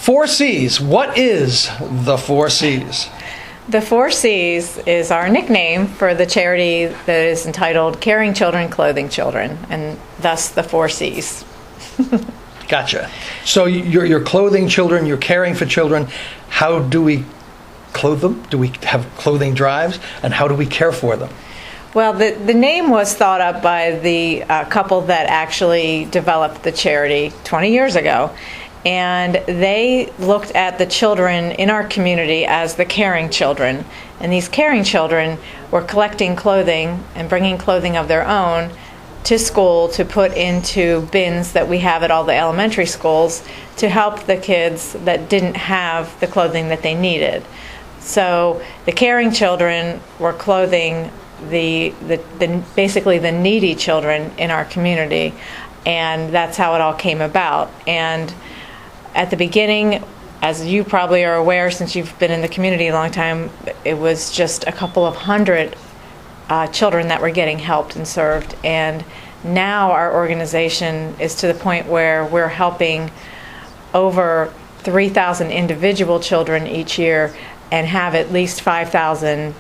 Four C's. What is the Four C's? The Four C's is our nickname for the charity that is entitled Caring Children, Clothing Children, and thus the Four C's. Gotcha. So you're clothing children, you're caring for children. How do we clothe them? Do we have clothing drives? And how do we care for them? Well, the name was thought up by the couple that actually developed the charity 20 years ago. And they looked at the children in our community as the caring children. And these caring children were collecting clothing and bringing clothing of their own to school to put into bins that we have at all the elementary schools to help the kids that didn't have the clothing that they needed. So the caring children were clothing the basically the needy children in our community, and that's how it all came about. And at the beginning, as you probably are aware since you've been in the community a long time, it was just a couple of hundred children that were getting helped and served. And now our organization is to the point where we're helping over 3,000 individual children each year and have at least 5,000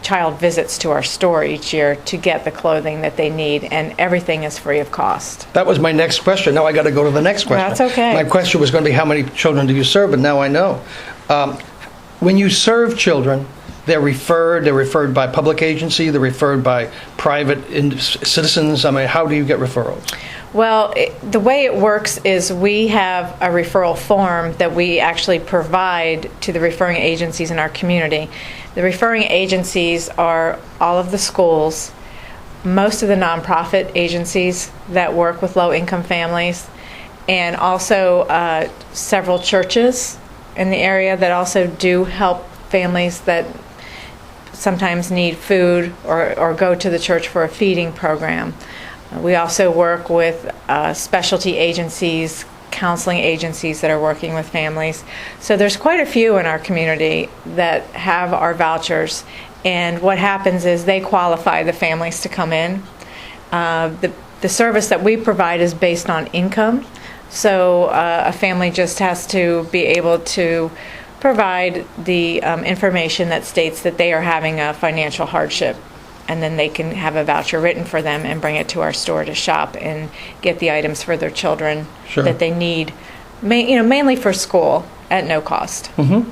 child visits to our store each year to get the clothing that they need, and everything is free of cost. That was my next question. Now I got to go to the next question. That's okay. My question was going to be how many children do you serve, but now I know. When you serve children, they're referred by public agency, they're referred by private citizens. I mean, how do you get referrals? Well, the way it works is we have a referral form that we actually provide to the referring agencies in our community. The referring agencies are all of the schools, most of the nonprofit agencies that work with low-income families, and also several churches in the area that also do help families that sometimes need food or go to the church for a feeding program. We also work with specialty agencies, counseling agencies that are working with families. So there's quite a few in our community that have our vouchers, and what happens is they qualify the families to come in. The service that we provide is based on income, so a family just has to be able to provide the information that states that they are having a financial hardship, and then they can have a voucher written for them and bring it to our store to shop and get the items for their children that they need, mainly for school at no cost. Mm-hmm.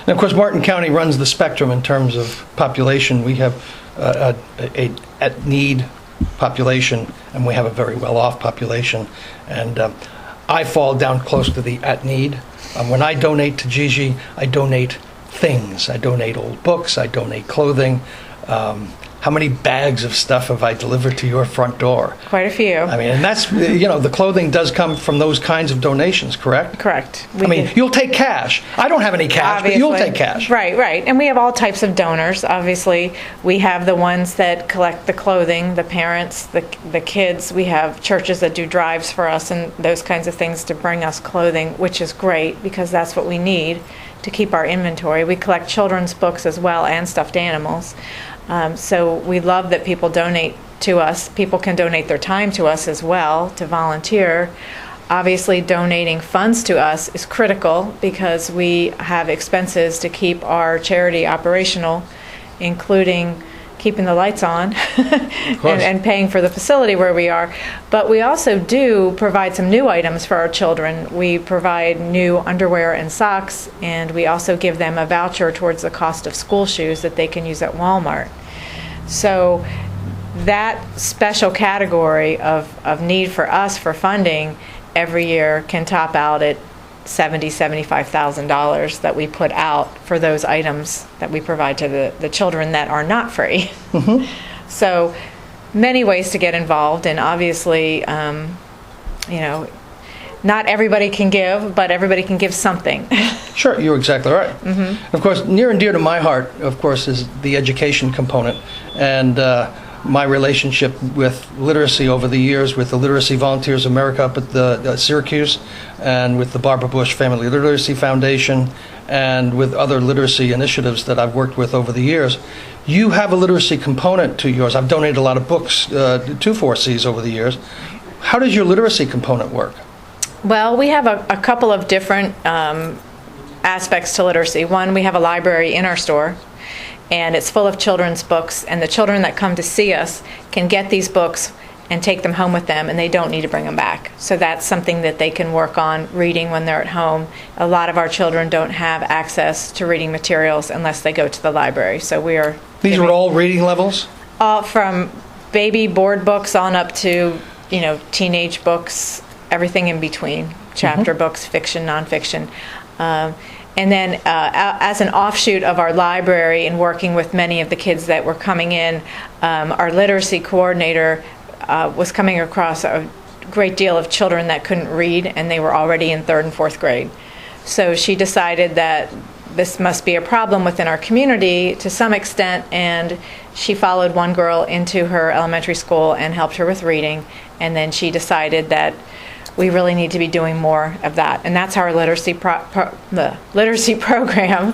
And of course, Martin County runs the spectrum in terms of population. We have a at-need population, and we have a very well-off population. And I fall down close to the at-need. When I donate to Gigi, I donate things. I donate old books. I donate clothing. How many bags of stuff have I delivered to your front door? Quite a few. I mean, and that's, the clothing does come from those kinds of donations, correct? Correct. You'll take cash. I don't have any cash, obviously. But you'll take cash. Right. And we have all types of donors. Obviously, we have the ones that collect the clothing, the parents, the kids. We have churches that do drives for us and those kinds of things to bring us clothing, which is great because that's what we need to keep our inventory. We collect children's books as well and stuffed animals. So we love that people donate to us. People can donate their time to us as well to volunteer. Obviously, donating funds to us is critical because we have expenses to keep our charity operational, including keeping the lights on and paying for the facility where we are. But we also do provide some new items for our children. We provide new underwear and socks, and we also give them a voucher towards the cost of school shoes that they can use at Walmart. So that special category of need for us for funding every year can top out at $75,000 that we put out for those items that we provide to the children that are not free. Mm-hmm. So many ways to get involved, and obviously, not everybody can give, but everybody can give something. Sure, you're exactly right. Mm-hmm. Of course, near and dear to my heart, of course, is the education component, and my relationship with literacy over the years with the Literacy Volunteers America up at the Syracuse, and with the Barbara Bush Family Literacy Foundation, and with other literacy initiatives that I've worked with over the years. You have a literacy component to yours. I've donated a lot of books to 4Cs over the years. How does your literacy component work? Well, we have a couple of different aspects to literacy. One, we have a library in our store, and it's full of children's books, and the children that come to see us can get these books and take them home with them, and they don't need to bring them back. So that's something that they can work on reading when they're at home. A lot of our children don't have access to reading materials unless they go to the library. So we are... These are all reading levels? All from baby board books on up to, teenage books, everything in between, chapter books, fiction, nonfiction. And then as an offshoot of our library and working with many of the kids that were coming in, our literacy coordinator was coming across a great deal of children that couldn't read, and they were already in 3rd and 4th grade. So she decided that this must be a problem within our community to some extent, and she followed one girl into her elementary school and helped her with reading, and then she decided that we really need to be doing more of that. And that's how our the literacy program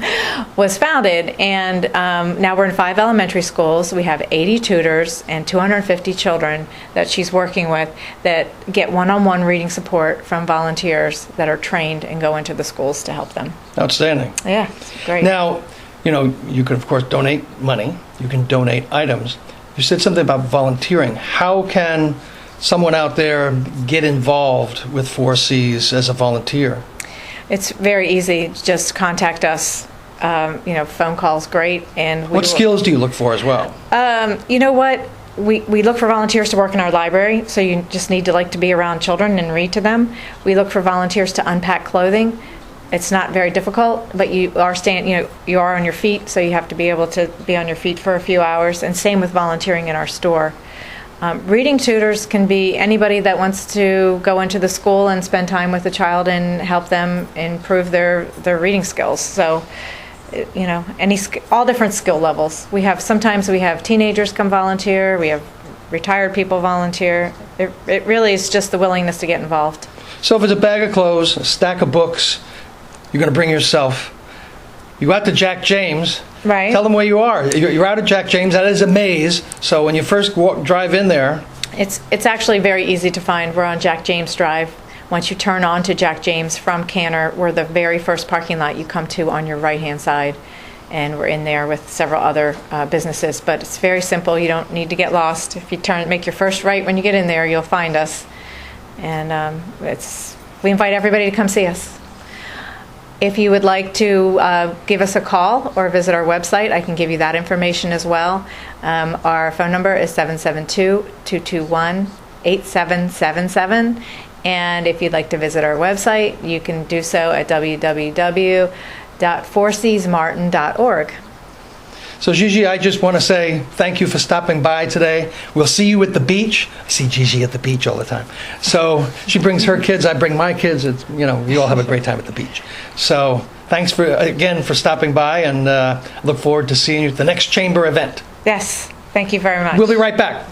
was founded. And now we're in 5 elementary schools. We have 80 tutors and 250 children that she's working with that get one-on-one reading support from volunteers that are trained and go into the schools to help them. Outstanding. Yeah, it's great. Now, you can, of course, donate money. You can donate items. You said something about volunteering. How can someone out there get involved with 4Cs as a volunteer? It's very easy. Just contact us. Phone call's great. And what skills do you look for as well? You know what? We look for volunteers to work in our library, so you just need to like to be around children and read to them. We look for volunteers to unpack clothing. It's not very difficult, but you are you are on your feet, so you have to be able to be on your feet for a few hours. And same with volunteering in our store. Reading tutors can be anybody that wants to go into the school and spend time with a child and help them improve their reading skills. So, all different skill levels. Sometimes we have teenagers come volunteer. We have retired people volunteer. It really is just the willingness to get involved. So if it's a bag of clothes, a stack of books, you're going to bring yourself. You go out to Jack James. Right. Tell them where you are. You're out at Jack James. That is a maze. So when you first drive in there, it's actually very easy to find. We're on Jack James Drive. Once you turn on to Jack James from Canner, we're the very first parking lot you come to on your right-hand side, and we're in there with several other businesses. But it's very simple. You don't need to get lost. If you make your first right when you get in there, you'll find us. And we invite everybody to come see us. If you would like to give us a call or visit our website, I can give you that information as well. Our phone number is 772-221-8777. And if you'd like to visit our website, you can do so at www.4csmartin.org. So Gigi, I just want to say thank you for stopping by today. We'll see you at the beach. I see Gigi at the beach all the time. So she brings her kids, I bring my kids. We all have a great time at the beach. So thanks again for stopping by, and look forward to seeing you at the next chamber event. Yes, thank you very much. We'll be right back.